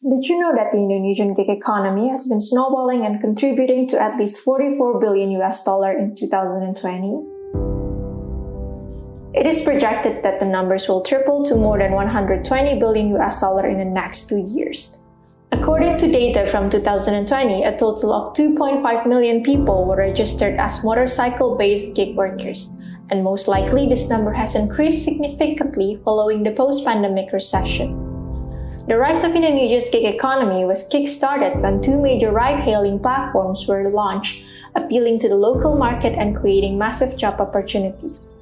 Did you know that the Indonesian gig economy has been snowballing and contributing to at least 44 billion US dollar in 2020? It is projected that the numbers will triple to more than 120 billion US dollar in the next 2 years. According to data from 2020, a total of 2.5 million people were registered as motorcycle-based gig workers, and most likely this number has increased significantly following the post-pandemic recession. The rise of Indonesia's gig economy was kick-started when two major ride-hailing platforms were launched, appealing to the local market and creating massive job opportunities.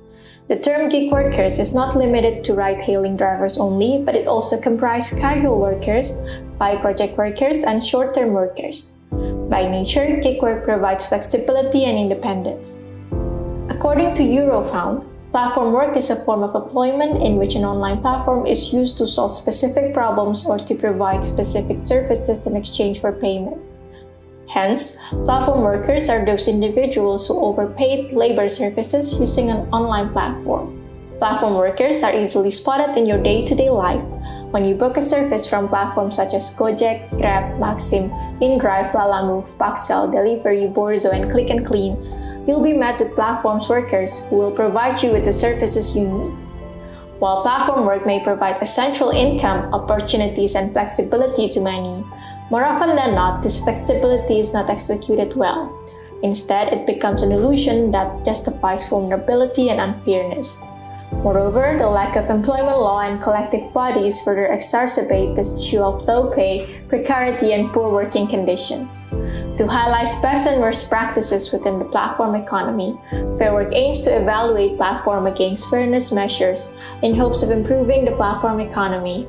The term gig workers is not limited to ride-hailing drivers only, but it also comprises casual workers, by-project workers, and short-term workers. By nature, gig work provides flexibility and independence. According to Eurofound, platform work is a form of employment in which an online platform is used to solve specific problems or to provide specific services in exchange for payment. Hence, platform workers are those individuals who overpaid labor services using an online platform. Platform workers are easily spotted in your day-to-day life. When you book a service from platforms such as Gojek, Grab, Maxim, InDrive, Lalamove, Paxel, Delivery, Borzo, and Click and Clean, you'll be met with platforms workers who will provide you with the services you need. While platform work may provide essential income, opportunities, and flexibility to many, more often than not, this flexibility is not executed well. Instead, it becomes an illusion that justifies vulnerability and unfairness. Moreover, the lack of employment law and collective bodies further exacerbate the issue of low pay, precarity, and poor working conditions. To highlight best and worst practices within the platform economy, Fair Work aims to evaluate platform against fairness measures in hopes of improving the platform economy.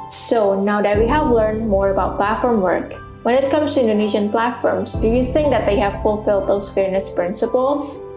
So, now that we have learned more about platform work, when it comes to Indonesian platforms, do you think that they have fulfilled those fairness principles?